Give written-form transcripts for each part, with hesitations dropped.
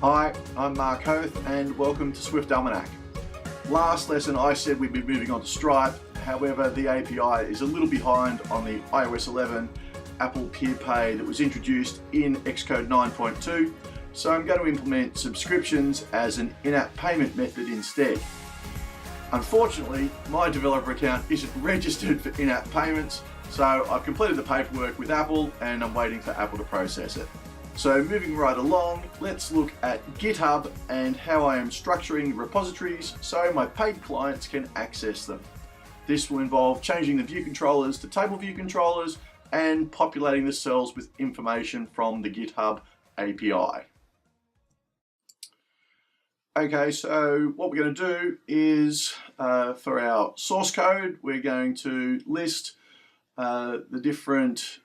Hi, I'm Mark Hoth and welcome to Swift Almanac. Last lesson I said we'd be moving on to Stripe, however the API is a little behind on the iOS 11 Apple Peer Pay that was introduced in Xcode 9.2, so I'm going to implement subscriptions as an in-app payment method instead. Unfortunately, my developer account isn't registered for in-app payments, so I've completed the paperwork with Apple and I'm waiting for Apple to process it. So moving right along, let's look at GitHub and how I am structuring repositories so my paid clients can access them. This will involve changing the view controllers to table view controllers and populating the cells with information from the GitHub API. Okay, so what we're going to do is for our source code, we're going to list the different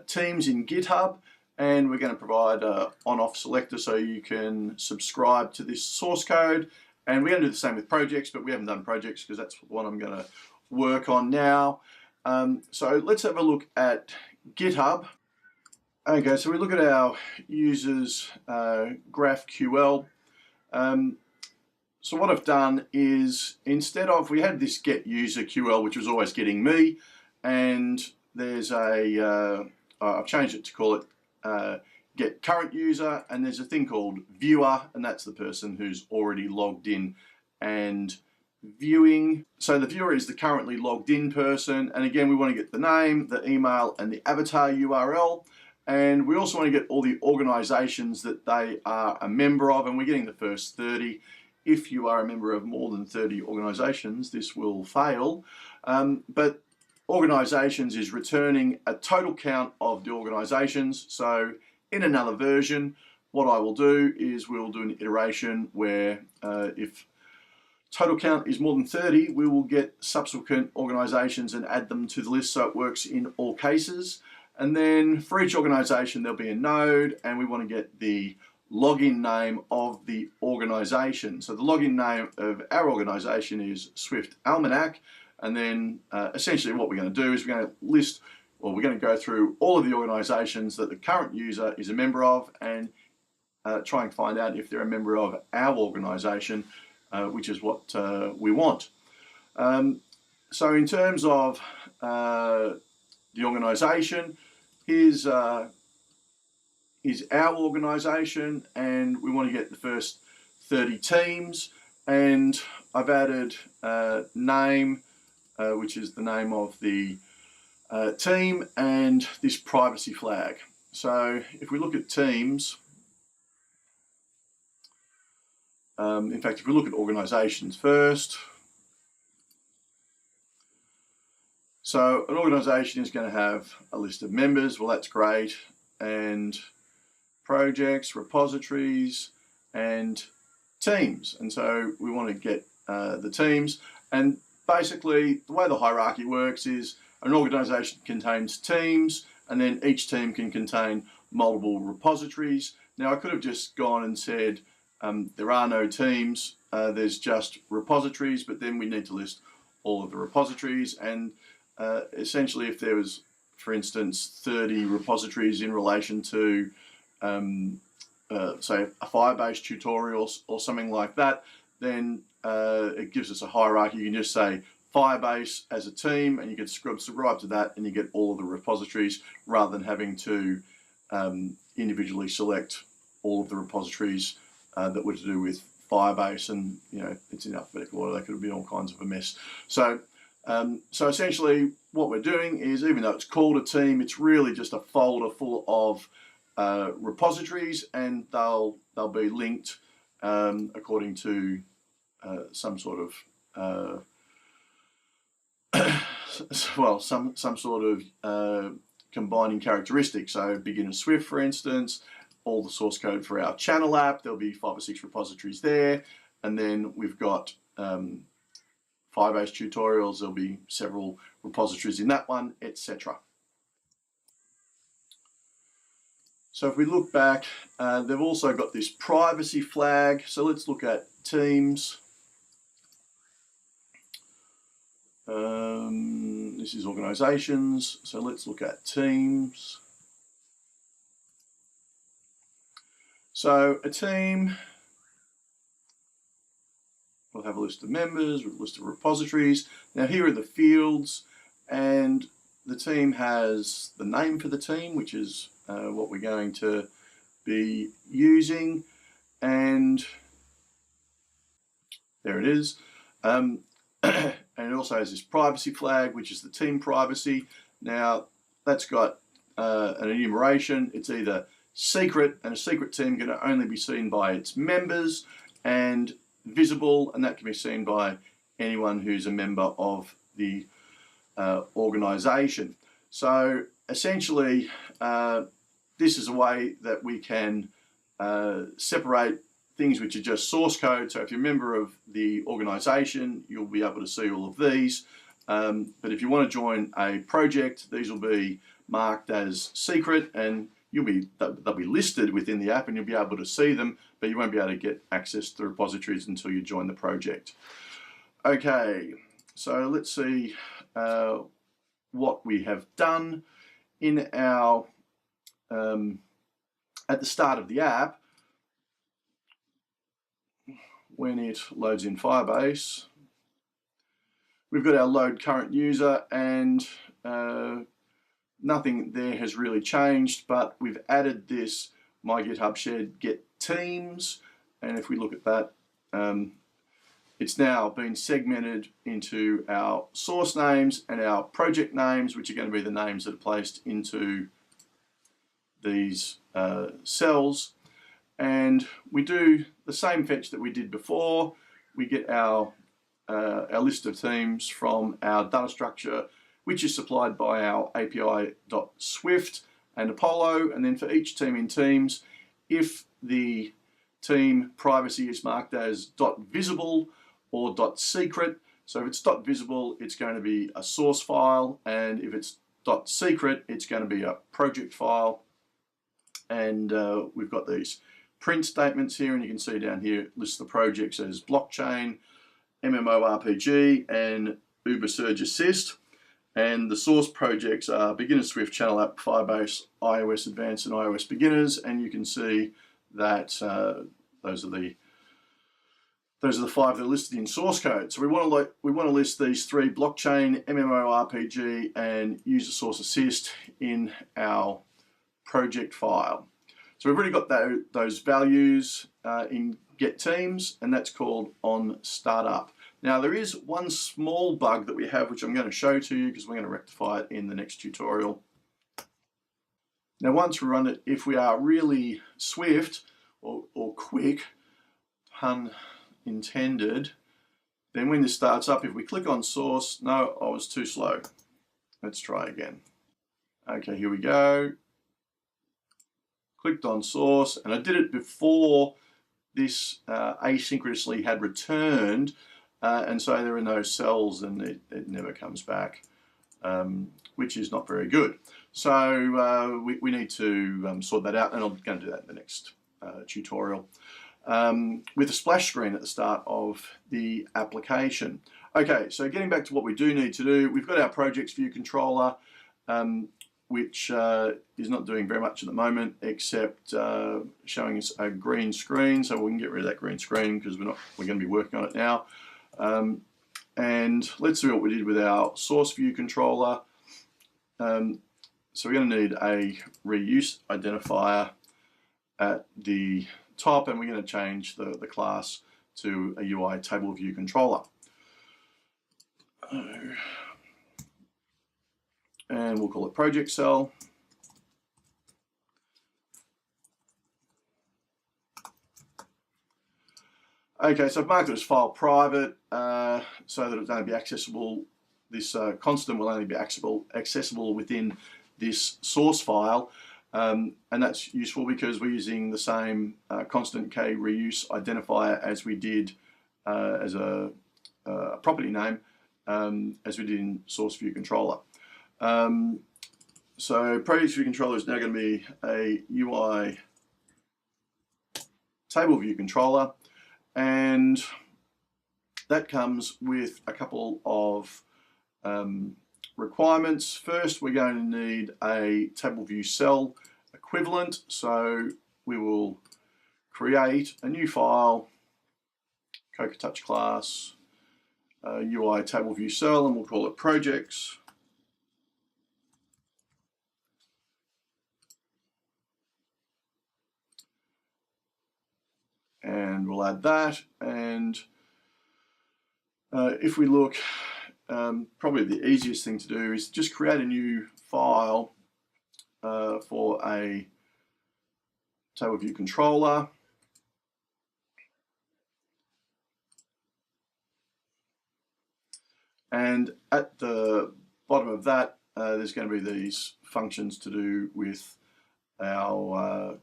teams in GitHub, and we're going to provide an on-off selector so you can subscribe to this source code. And we're going to do the same with projects, but we haven't done projects because that's what I'm going to work on now. So let's have a look at GitHub. Okay, so we look at our users GraphQL. So what I've done is, instead of, we had this get user QL which was always getting me, and there's a I've changed it to call it get current user, and there's a thing called viewer, and that's the person who's already logged in and viewing. So the viewer is the currently logged in person, and again we want to get the name, the email and the avatar URL, and we also want to get all the organizations that they are a member of, and we're getting the first 30. If you are a member of more than 30 organizations, this will fail, but organizations is returning a total count of the organizations. So in another version, what I will do is we'll do an iteration where if total count is more than 30, we will get subsequent organizations and add them to the list so it works in all cases. And then for each organization there'll be a node, and we want to get the login name of the organization. So the login name of our organization is Swift Almanac. And then essentially what we're going to do is we're going to list, or we're going to go through all of the organizations that the current user is a member of, and try and find out if they're a member of our organization, which is what we want. So in terms of the organization, here's our organization, and we want to get the first 30 teams, and I've added name, which is the name of the team, and this privacy flag. So if we look at teams, in fact, if we look at organizations first, so an organization is going to have a list of members. Well, that's great. And projects, repositories, and teams. And so we want to get the teams. And basically, the way the hierarchy works is an organization contains teams, and then each team can contain multiple repositories. Now, I could have just gone and said there are no teams, there's just repositories, but then we need to list all of the repositories. And essentially, if there was, for instance, 30 repositories in relation to, say, a Firebase tutorial or something like that, then it gives us a hierarchy. You can just say Firebase as a team, and you can subscribe to that, and you get all of the repositories rather than having to individually select all of the repositories that were to do with Firebase, and it's in alphabetical order. That could have been all kinds of a mess. So essentially what we're doing is, even though it's called a team, it's really just a folder full of repositories, and they'll be linked according to some sort of well, some sort of combining characteristics. So beginner Swift, for instance, all the source code for our channel app, there'll be 5 or 6 repositories there, and then we've got Firebase tutorials, there'll be several repositories in that one, etc. So if we look back, they've also got this privacy flag. So let's look at teams. This is organizations, so let's look at teams. So a team will have a list of members, a list of repositories. Now here are the fields, and the team has the name for the team, which is what we're going to be using, and there it is. And it also has this privacy flag, which is the team privacy. Now that's got an enumeration. It's either secret, and a secret team can only be seen by its members, and visible, and that can be seen by anyone who's a member of the organization. So essentially, this is a way that we can separate things which are just source code. So if you're a member of the organization, you'll be able to see all of these. But if you want to join a project, these will be marked as secret, and they'll be listed within the app, and you'll be able to see them, but you won't be able to get access to the repositories until you join the project. Okay, so let's see what we have done in our at the start of the app. When it loads in Firebase, we've got our load current user, and nothing there has really changed, but we've added this my GitHub shared get teams, and if we look at that, it's now been segmented into our source names and our project names, which are going to be the names that are placed into these cells. And we do the same fetch that we did before. We get our list of teams from our data structure, which is supplied by our API.Swift and Apollo. And then for each team in Teams, if the team privacy is marked as .visible or .secret, so if it's .visible, it's going to be a source file, and if it's .secret, it's going to be a project file. And we've got these print statements here, and you can see down here it lists the projects as blockchain, MMORPG, and Uber Surge Assist. And the source projects are Beginner Swift, Channel App, Firebase, iOS Advanced, and iOS Beginners. And you can see that those are the 5 that are listed in source code. So we want to list these 3: blockchain, MMORPG, and User Source Assist in our project file. So we've already got those values in get teams, and that's called on startup. Now there is one small bug that we have, which I'm going to show to you because we're going to rectify it in the next tutorial. Now once we run it, if we are really swift or quick, pun intended, then when this starts up, if we click on source, no, I was too slow. Let's try again. Okay, here we go. Clicked on source, and I did it before this asynchronously had returned, and so there are no cells, and it never comes back, which is not very good. So we need to sort that out, and I'm going to do that in the next tutorial with a splash screen at the start of the application. Okay, so getting back to what we do need to do, we've got our projects view controller, which is not doing very much at the moment, except showing us a green screen. So we can get rid of that green screen because we're going to be working on it now. And let's see what we did with our source view controller. So we're going to need a reuse identifier at the top, and we're going to change the class to a UITableViewController. And we'll call it project cell. Okay, so I've marked it as file private so that it's only be accessible. This constant will only be accessible within this source file, and that's useful because we're using the same constant K reuse identifier as we did as a property name as we did in source view controller. So project view controller is now going to be a UI table view controller, and that comes with a couple of requirements. First, we're going to need a table view cell equivalent, so we will create a new file, CocoaTouch class, UITableViewCell, and we'll call it projects. And we'll add that. And if we look, probably the easiest thing to do is just create a new file for a TableViewController. And at the bottom of that, there's going to be these functions to do with our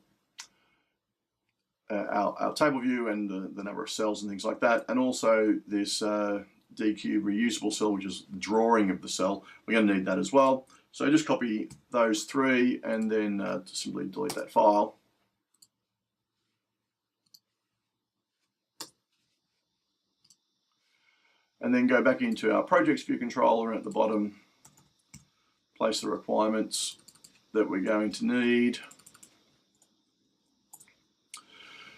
table view and the number of cells and things like that, and also this DQ reusable cell, which is drawing of the cell. We're going to need that as well. So just copy those three and then simply delete that file. And then go back into our projects view controller, and at the bottom place the requirements that we're going to need.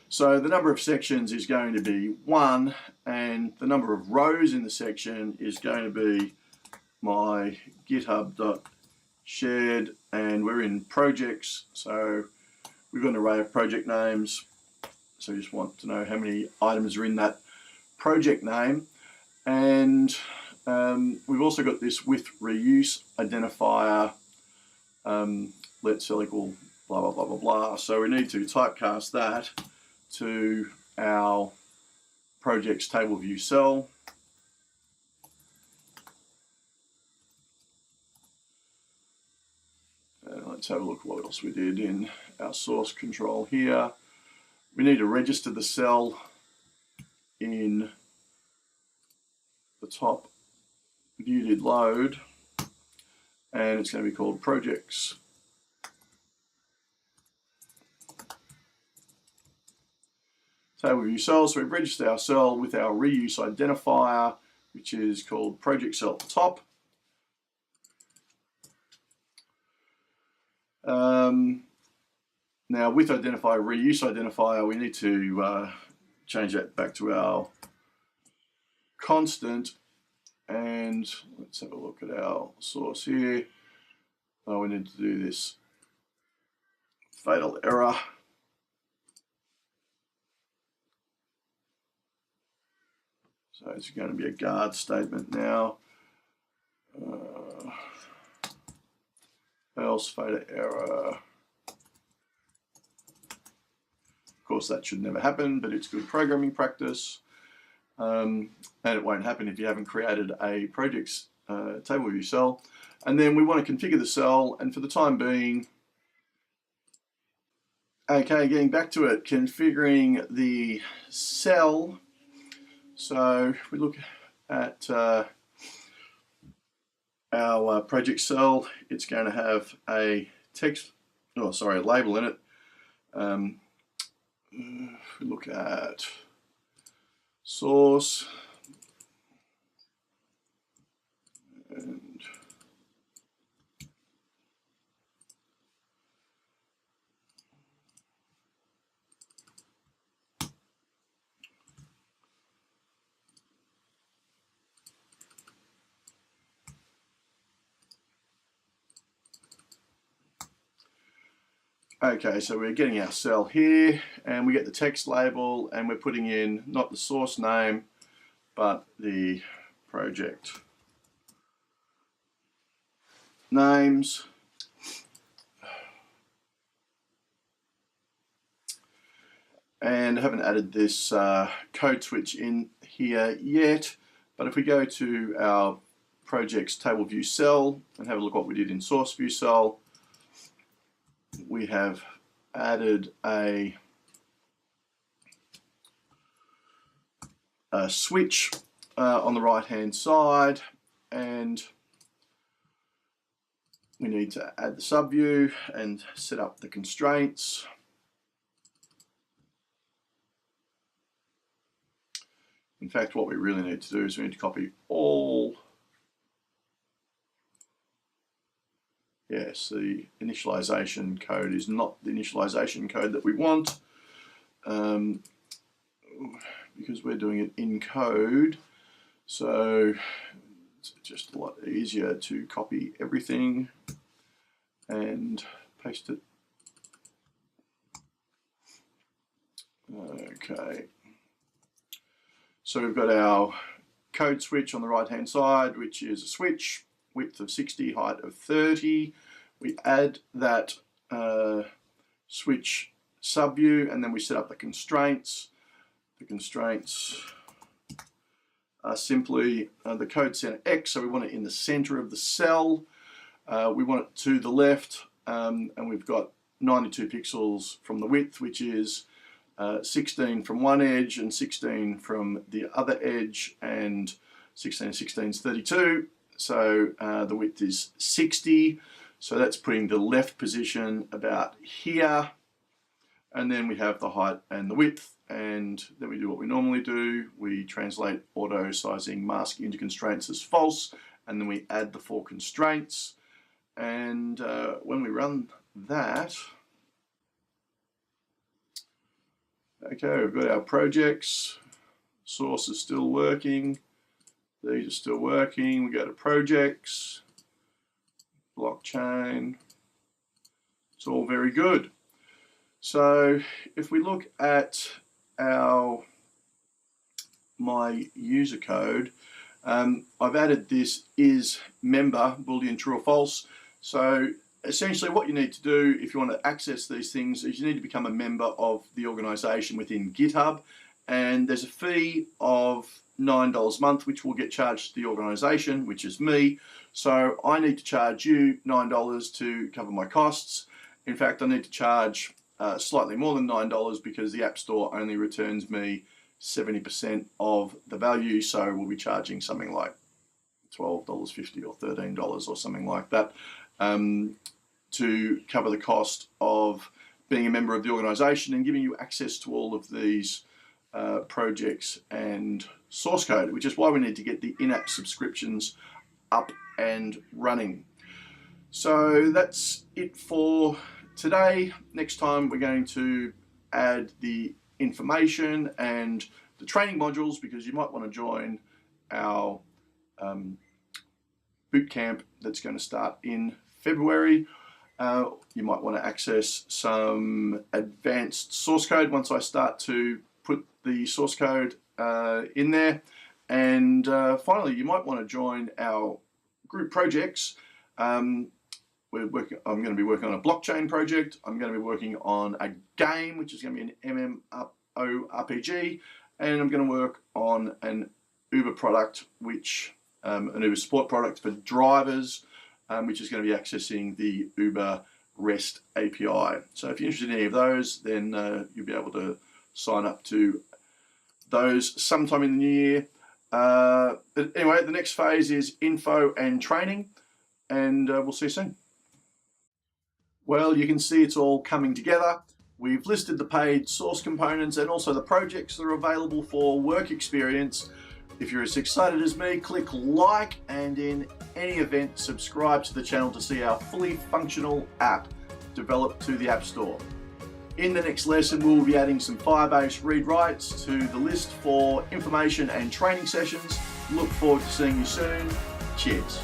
So the number of sections is going to be 1, and the number of rows in the section is going to be my github.shared, and we're in projects, so we've got an array of project names. So you just want to know how many items are in that project name. And we've also got this with reuse identifier, let cell equal blah, blah, blah, blah, blah. So we need to typecast that to our projects table view cell. And let's have a look at what else we did in our source control here. We need to register the cell in the top view did load, and it's going to be called projects. Table view cell, so we've registered our cell with our reuse identifier, which is called project cell at the top. Now with identifier, reuse identifier, we need to change that back to our constant, and let's have a look at our source here. We need to do this fatal error. So it's going to be a guard statement now. Else fatal error. Of course, that should never happen, but it's good programming practice. And it won't happen if you haven't created a projects table view cell. And then we want to configure the cell, and for the time being, okay, getting back to it, configuring the cell. So if we look at our project cell, it's going to have a a label in it. If we look at source, and okay, so we're getting our cell here, and we get the text label, and we're putting in not the source name, but the project names. And I haven't added this code switch in here yet, but if we go to our projects table view cell and have a look what we did in source view cell, we have added a switch on the right hand side, and we need to add the subview and set up the constraints. In fact, what we really need to do is we need to copy all. Yes, the initialization code is not the initialization code that we want. because we're doing it in code, so it's just a lot easier to copy everything and paste it. Okay, so we've got our code switch on the right hand side, which is a switch, width of 60, height of 30. We add that switch subview, and then we set up the constraints. The constraints are simply the code center X, so we want it in the center of the cell. We want it to the left, and we've got 92 pixels from the width, which is 16 from one edge and 16 from the other edge, and 16 and 16 is 32. So the width is 60. So that's putting the left position about here. And then we have the height and the width. And then we do what we normally do. We translate auto sizing mask into constraints as false. And then we add the 4 constraints. And when we run that, okay, we've got our projects. Source is still working. These are still working. We go to projects, blockchain. It's all very good. So if we look at my user code, I've added this is member, Boolean true or false. So essentially what you need to do if you want to access these things is you need to become a member of the organization within GitHub, and there's a fee of $9 a month which will get charged to the organization, which is me. So I need to charge you $9 to cover my costs. In fact, I need to charge slightly more than $9 because the App Store only returns me 70% of the value, so we'll be charging something like $12.50 or $13 or something like that to cover the cost of being a member of the organization and giving you access to all of these projects and source code, which is why we need to get the in-app subscriptions up and running. So that's it for today. Next time we're going to add the information and the training modules, because you might want to join our bootcamp that's going to start in February. You might want to access some advanced source code once I start to put the source code in there. And finally, you might want to join our group projects. I'm going to be working on a blockchain project. I'm going to be working on a game, which is going to be an MMORPG, and I'm going to work on an Uber product, which an Uber support product for drivers, which is going to be accessing the Uber REST API. So if you're interested in any of those, then you'll be able to sign up to those sometime in the new year. But anyway, the next phase is info and training, and we'll see you soon. Well, you can see it's all coming together. We've listed the paid source components and also the projects that are available for work experience. If you're as excited as me, click like, and in any event, subscribe to the channel to see our fully functional app developed to the App Store. In the next lesson, we'll be adding some Firebase read-writes to the list for information and training sessions. Look forward to seeing you soon. Cheers.